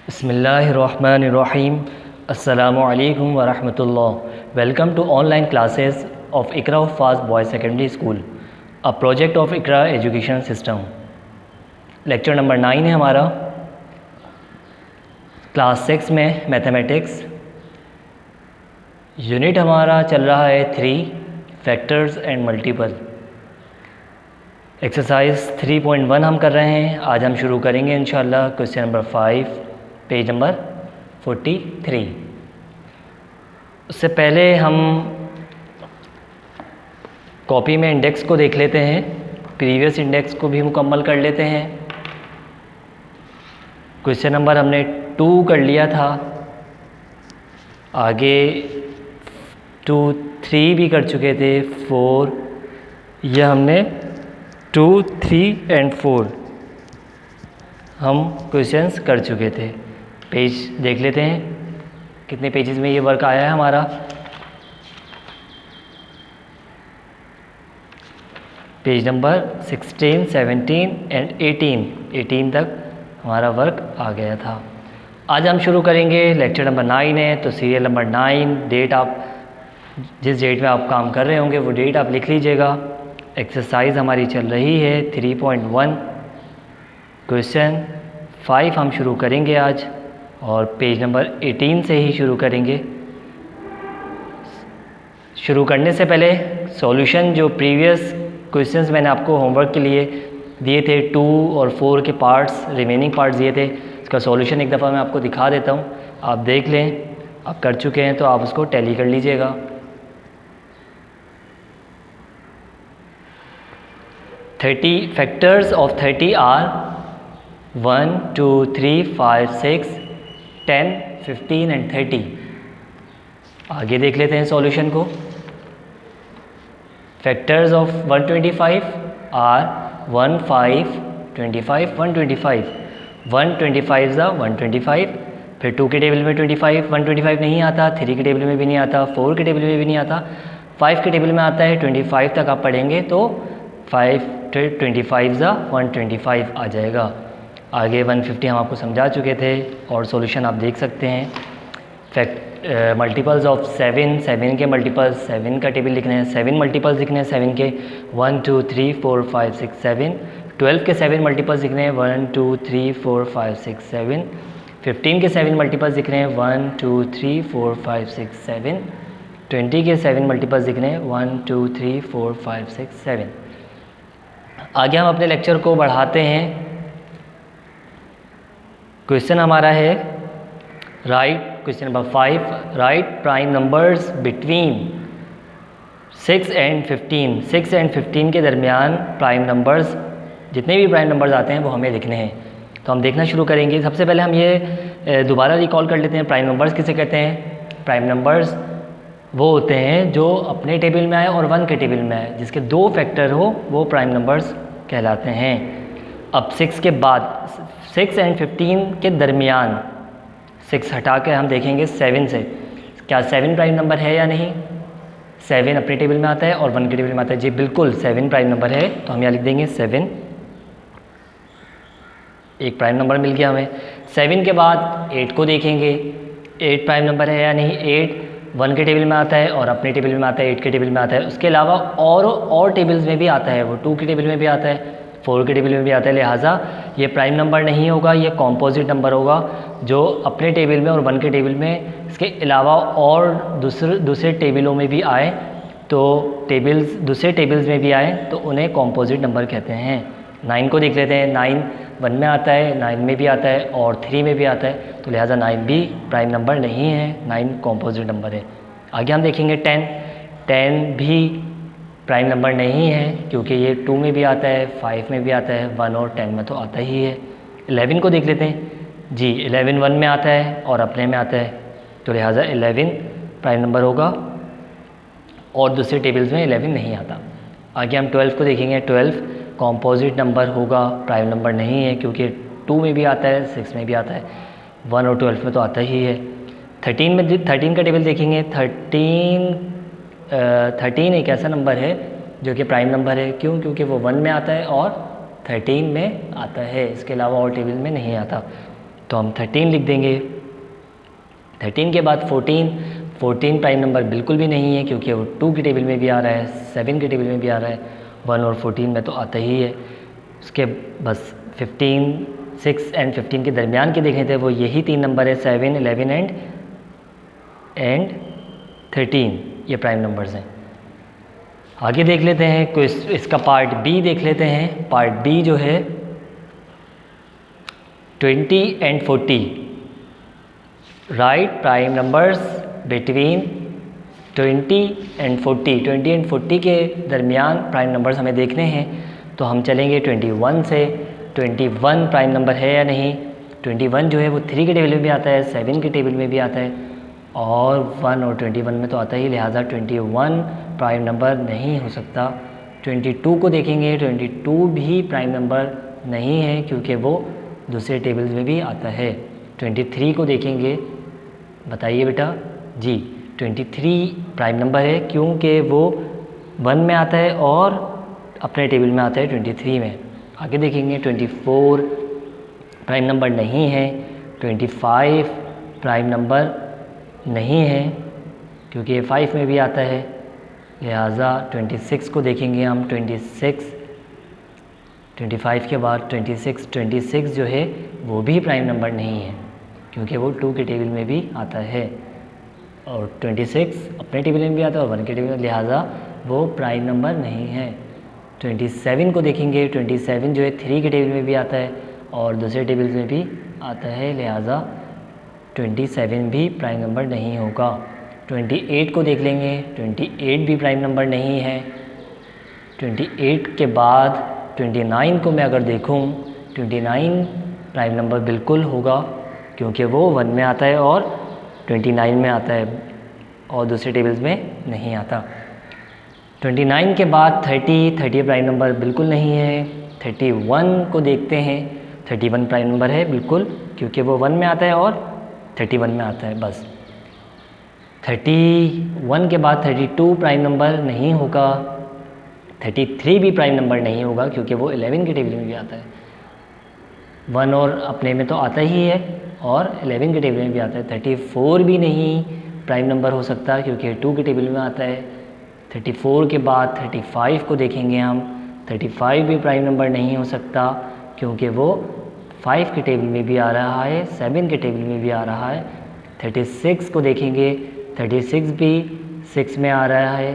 बिस्मिल्लाहिर्रहमानिर्रहीम। अस्सलामुअलैकुम वरहमतुल्लाह। Welcome to online classes of Iqra fast boys secondary school, a project of Iqra education system. Lecture number 9 है हमारा, class 6 में मैथमेटिक्स। यूनिट हमारा चल रहा है 3, फैक्टर्स एंड मल्टीपल। एक्सरसाइज 3.1 हम कर रहे हैं। आज हम शुरू करेंगे इंशाल्लाह क्वेश्चन नंबर 5, पेज नंबर 43। उससे पहले हम कॉपी में इंडेक्स को देख लेते हैं, प्रीवियस इंडेक्स को भी मुकम्मल कर लेते हैं। क्वेश्चन नंबर हमने 2 कर लिया था, आगे 2, 3 भी कर चुके थे, 4, यह हमने 2, 3 एंड 4 हम क्वेश्चंस कर चुके थे। पेज देख लेते हैं कितने पेजेस में ये वर्क आया है हमारा। पेज नंबर 16, 17 एंड 18 तक हमारा वर्क आ गया था। आज हम शुरू करेंगे, लेक्चर नंबर 9 है तो सीरियल नंबर 9, डेट आप जिस डेट में आप काम कर रहे होंगे वो डेट आप लिख लीजिएगा। एक्सरसाइज हमारी चल रही है 3.1, क्वेश्चन 5 हम शुरू करेंगे आज, और पेज नंबर 18 से ही शुरू करेंगे। शुरू करने से पहले सॉल्यूशन, जो प्रीवियस क्वेश्चंस मैंने आपको होमवर्क के लिए दिए थे, 2 और 4 के पार्ट्स, रिमेनिंग पार्ट्स दिए थे, इसका सॉल्यूशन एक दफ़ा मैं आपको दिखा देता हूँ, आप देख लें। आप कर चुके हैं तो आप उसको टैली कर लीजिएगा। 30 फैक्टर्स ऑफ 30 आर 1, 2, 3, 5, 6, 10, 15 एंड 30। आगे देख लेते हैं सॉल्यूशन को। Factors of 125 are 1, 5, 25, 125। 125 ज़ा 125, फिर 2 के टेबल में 25, 125 नहीं आता, 3 के टेबल में भी नहीं आता, 4 के टेबल में भी नहीं आता, 5 के टेबल में आता है। 25 तक आप पढ़ेंगे तो 5 25 ज़ा 125 आ जाएगा। आगे 150 हम आपको समझा चुके थे, और सॉल्यूशन आप देख सकते हैं। मल्टीपल्स ऑफ 7 के मल्टीपल्स, 7 का टेबल लिखना है, 7 मल्टीपल्स लिखने हैं 7 के, 1, 2, 3, 4, 5, 6, 7। 12 के 7 मल्टीपल्स लिखने हैं 1, 2, 3, 4, 5, 6, 7। 15 के 7 मल्टीपल्स लिखने हैं 1, 2, 3, 4, 5, 6, 7। 20 के 7 मल्टीपल्स लिखने हैं 1, 2, 3, 4, 5, 6, 7। आगे हम अपने लेक्चर को बढ़ाते हैं। क्वेश्चन हमारा है question number 5, right prime numbers between 6 and 15। 6 and 15 के दरमियान प्राइम नंबर्स, जितने भी प्राइम नंबर्स आते हैं वो हमें लिखने हैं। तो हम देखना शुरू करेंगे। सबसे पहले हम ये दोबारा रिकॉल कर लेते हैं, प्राइम नंबर्स किसे कहते हैं। प्राइम नंबर्स वो होते हैं जो अपने टेबल में आए और 1 के टेबल में आए, जिसके 2 फैक्टर हो, वो प्राइम नंबर्स कहलाते हैं। अब 6 के बाद, 6 एंड 15 के दरमियान, 6 हटा के हम देखेंगे 7 से, क्या 7 प्राइम नंबर है या नहीं। 7 अपने टेबल में आता है और 1 के टेबल में आता है, जी बिल्कुल 7 प्राइम नंबर है। तो हम यहाँ लिख देंगे 7, एक प्राइम नंबर मिल गया हमें। 7 के बाद 8 को देखेंगे, 8 प्राइम नंबर है या नहीं। 8 1 के टेबल में आता है और अपने टेबल में आता है, 8 के टेबल में आता है। उसके अलावा और टेबल्स में भी आता है, वो 2 के टेबल में भी आता है, 4 के टेबल में भी आता है। लिहाजा ये प्राइम नंबर नहीं होगा, ये कॉम्पोजिट नंबर होगा, जो अपने टेबल में और 1 के टेबल में, इसके अलावा और दूसरे टेबलों में भी आए, तो दूसरे टेबल्स में भी आए तो उन्हें कॉम्पोजिट नंबर कहते हैं। 9 को देख लेते हैं। 9 1 में आता है, 9 में भी आता है और 3 में भी आता है, तो लिहाजा 9 भी प्राइम नंबर नहीं है, 9 कॉम्पोजिट नंबर है। आगे हम देखेंगे 10 भी प्राइम नंबर नहीं है, क्योंकि ये 2 में भी आता है, 5 में भी आता है, 1 और 10 में तो आता ही है। 11 को देख लेते हैं जी। 11 1 में आता है और अपने में आता है, तो लिहाजा 11 प्राइम नंबर होगा, और दूसरे टेबल्स में 11 नहीं आता। आगे हम 12 को देखेंगे। 12 कॉम्पोजिट नंबर होगा, प्राइम नंबर नहीं है, क्योंकि 2 में भी आता है, 6 में भी आता है, 1 और 12 में तो आता ही है। 13 का टेबल देखेंगे। 13 एक ऐसा नंबर है जो कि प्राइम नंबर है। क्यों? क्योंकि वो 1 में आता है और 13 में आता है, इसके अलावा और टेबल में नहीं आता। तो हम 13 लिख देंगे। 13 के बाद 14 प्राइम नंबर बिल्कुल भी नहीं है क्योंकि वो 2 की टेबल में भी आ रहा है, 7 की टेबल में भी आ रहा है, 1 और 14 में तो आता ही है। उसके बस 15, 6 एंड 15 के दरमियान के देखे थे, वो यही 3 नंबर है, 7, 11 एंड 13, ये प्राइम नंबर्स हैं। आगे देख लेते हैं कोई इसका पार्ट बी देख लेते हैं। पार्ट बी जो है 20 and 40, right prime numbers between 20 and 40। 20 and 40 के दरमियान प्राइम नंबर्स हमें देखने हैं, तो हम चलेंगे 21 से। 21 प्राइम नंबर है या नहीं। 21 जो है वो 3 के टेबल में भी आता है, 7 के टेबल में भी आता है और 1 और 21 में तो आता ही, लिहाजा 21 प्राइम नंबर नहीं हो सकता। 22 को देखेंगे, 22 भी प्राइम नंबर नहीं है क्योंकि वो दूसरे टेबल्स में भी आता है। 23 को देखेंगे, बताइए बेटा जी, 23 प्राइम नंबर है क्योंकि वो 1 में आता है और अपने टेबल में आता है 23 में। आगे देखेंगे 24 प्राइम नंबर नहीं है, 25 प्राइम नंबर नहीं है क्योंकि ये 5 में भी आता है, लिहाजा 26 को देखेंगे हम। 25 के बाद 26 जो है वो भी प्राइम नंबर नहीं है क्योंकि वो 2 के टेबल में भी आता है और 26 अपने टेबल में भी आता है और 1 के टेबल में, लिहाजा वो प्राइम नंबर नहीं है। 27 को देखेंगे, 27 जो है 3 के टेबल में भी आता है और दूसरे टेबल में भी आता है, लिहाजा 27 भी प्राइम नंबर नहीं होगा। 28 को देख लेंगे, 28 भी प्राइम नंबर नहीं है। 28 के बाद 29 को मैं अगर देखूं, 29 प्राइम नंबर बिल्कुल होगा क्योंकि वो 1 में आता है और 29 में आता है और दूसरे टेबल्स में नहीं आता। 29 के बाद 30 प्राइम नंबर बिल्कुल नहीं है। 31 को देखते हैं, 31 प्राइम नंबर है बिल्कुल क्योंकि वो 1 में आता है और 31 में आता है बस। 31 के बाद 32 प्राइम नंबर नहीं होगा। 33 भी प्राइम नंबर नहीं होगा क्योंकि वो 11 के टेबल में भी आता है। 1 और अपने में तो आता ही है और 11 के टेबल में भी आता है। 34 भी नहीं प्राइम नंबर हो सकता क्योंकि 2 के टेबल में आता है। 34 के बाद 35 को देखेंगे हम, 35 भी प्राइम नंबर नहीं हो सकता क्योंकि वो 5 के टेबल में भी आ रहा है, 7 के टेबल में भी आ रहा है। 36 को देखेंगे, 36 भी 6 में आ रहा है,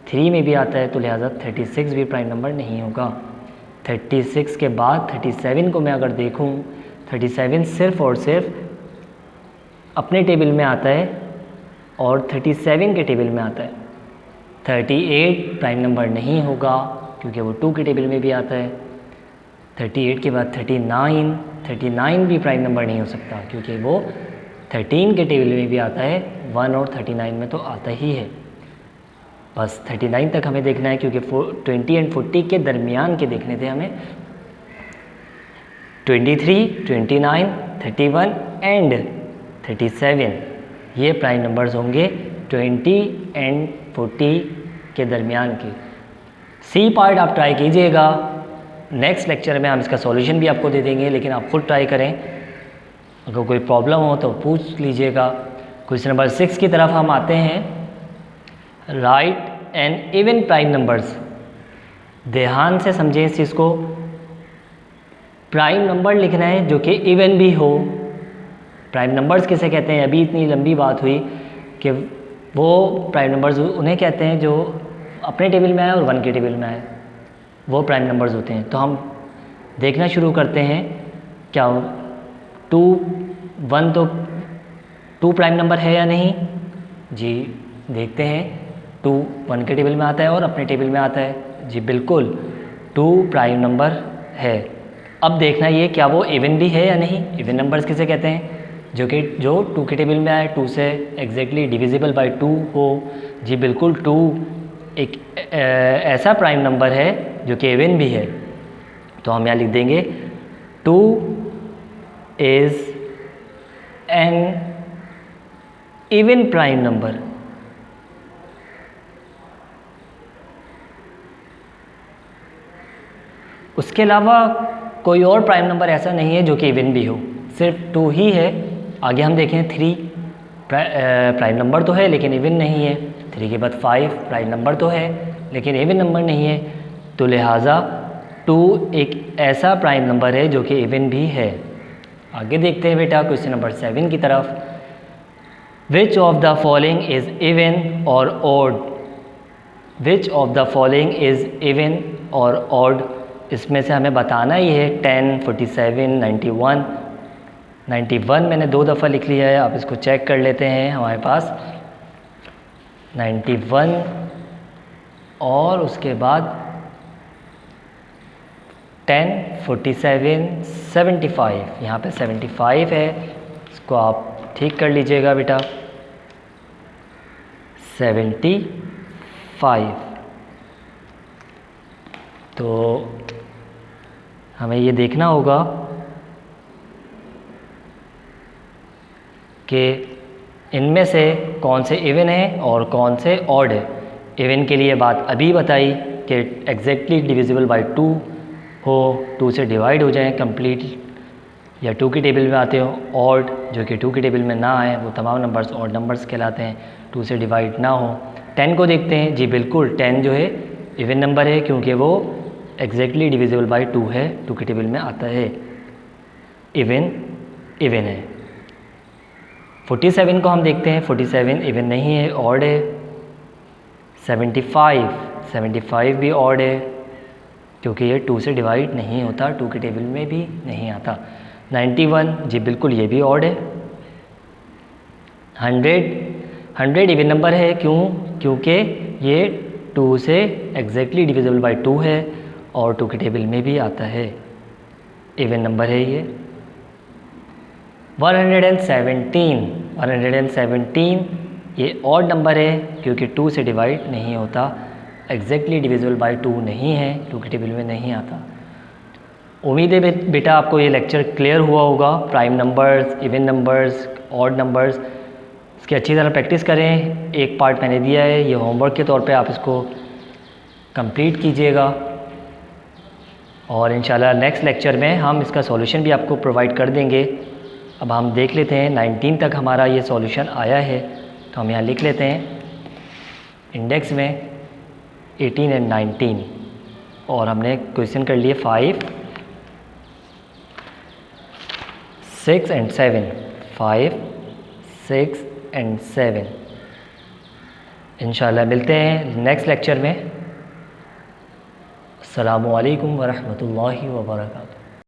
3 में भी आता है, तो लिहाजा 36 भी प्राइम नंबर नहीं होगा। 36 के बाद 37 को मैं अगर देखूं, 37 सिर्फ़ और सिर्फ अपने टेबल में आता है और 37 के टेबल में आता है। 38 प्राइम नंबर नहीं होगा क्योंकि वो 2 के टेबल में भी आता है। 38 के बाद 39 भी प्राइम नंबर नहीं हो सकता क्योंकि वो 13 के टेबल में भी आता है, 1 और 39 में तो आता ही है। बस 39 तक हमें देखना है क्योंकि 20 एंड 40 के दरमियान के देखने थे हमें। 23, 29, 31 एंड 37 ये प्राइम नंबर्स होंगे 20 एंड 40 के दरमियान के। सी पार्ट आप ट्राई कीजिएगा, नेक्स्ट लेक्चर में हम इसका सॉल्यूशन भी आपको दे देंगे, लेकिन आप खुद ट्राई करें। अगर कोई प्रॉब्लम हो तो पूछ लीजिएगा। क्वेश्चन नंबर 6 की तरफ हम आते हैं। Right and even prime numbers, ध्यान से समझें इस चीज़ को। प्राइम नंबर लिखना है जो कि इवन भी हो। प्राइम नंबर्स किसे कहते हैं, अभी इतनी लंबी बात हुई कि वो प्राइम नंबर्स उन्हें कहते हैं जो अपने टेबल में आए और 1 के टेबल में आए, वो प्राइम नंबर्स होते हैं। तो हम देखना शुरू करते हैं, क्या 2, 1 तो 2 प्राइम नंबर है या नहीं। जी देखते हैं, 2 1 के टेबल में आता है और अपने टेबल में आता है। जी बिल्कुल 2 प्राइम नंबर है। अब देखना ये क्या वो इवन भी है या नहीं। इवन नंबर्स किसे कहते हैं, जो 2 के टेबल में आए, 2 से एग्जैक्टली डिविजिबल बाय 2 हो। जी बिल्कुल 2 एक ऐसा प्राइम नंबर है जो कि इवन भी है। तो हम यहाँ लिख देंगे 2 is an even prime number. उसके अलावा कोई और प्राइम नंबर ऐसा नहीं है जो कि इवन भी हो, सिर्फ 2 ही है। आगे हम देखें 3 प्राइम नंबर तो है लेकिन इवन नहीं है। 3 के बाद 5 प्राइम नंबर तो है लेकिन इवन नंबर नहीं है, तो लिहाजा 2 एक ऐसा प्राइम नंबर है जो कि इवन भी है। आगे देखते हैं बेटा क्वेश्चन नंबर 7 की तरफ। Which of the following is even or odd? Which of the following is even or odd? इसमें से हमें बताना ही है 10, 47, 91। 91 मैंने 2 दफ़ा लिख लिया है, आप इसको चेक कर लेते हैं। हमारे पास 91 और उसके बाद 10, 47, 75। यहाँ पे 75 है, इसको आप ठीक कर लीजिएगा बेटा। 75। तो हमें ये देखना होगा कि इनमें से कौन से इवन है और कौन से ऑड है। इवन के लिए बात अभी बताई कि एग्जैक्टली डिविजिबल बाय 2 हो, 2 से डिवाइड हो जाएं कंप्लीट, या 2 की टेबल में आते हो। ऑड जो कि 2 की टेबल में ना आए वो तमाम नंबर्स ऑड नंबर्स कहलाते हैं, 2 से डिवाइड ना हो। 10 को देखते हैं। जी बिल्कुल, 10 जो है इवन नंबर है क्योंकि वो एग्जैक्टली डिविजिबल बाय 2 है, 2 की टेबल में आता है, इवन है। 47 को हम देखते हैं। 47 इवन नहीं है, ऑड है। 75 भी ऑड है क्योंकि ये 2 से डिवाइड नहीं होता, 2 की टेबल में भी नहीं आता। 91 जी बिल्कुल ये भी ऑड है। 100 इवन नंबर है, क्योंकि ये 2 से एग्जैक्टली डिविजिबल बाय 2 है और 2 की टेबल में भी आता है, इवन नंबर है ये। 117 ये ऑड नंबर है क्योंकि 2 से डिवाइड नहीं होता, एग्जैक्टली डिविजिबल बाय 2 नहीं है, 2 की टेबल में नहीं आता। उम्मीद है बेटा आपको ये लेक्चर क्लियर हुआ होगा। Prime numbers, even numbers, odd numbers, इसकी अच्छी तरह प्रैक्टिस करें। एक पार्ट मैंने दिया है, ये होमवर्क के तौर पे आप इसको कंप्लीट कीजिएगा और इंशाल्लाह नेक्स्ट लेक्चर में हम इसका सॉल्यूशन भी आपको प्रोवाइड कर देंगे। अब हम देख लेते हैं 19 तक हमारा ये सॉल्यूशन आया है, तो हम यहाँ लिख लेते हैं इंडेक्स में 18 एंड 19, और हमने क्वेश्चन कर लिए 5, 6 एंड 7। 5, 6 एंड 7। इंशाल्लाह मिलते हैं नेक्स्ट लेक्चर में। अस्सलामु अलैकुम वरहमतुल्लाहि वबरकातुहू।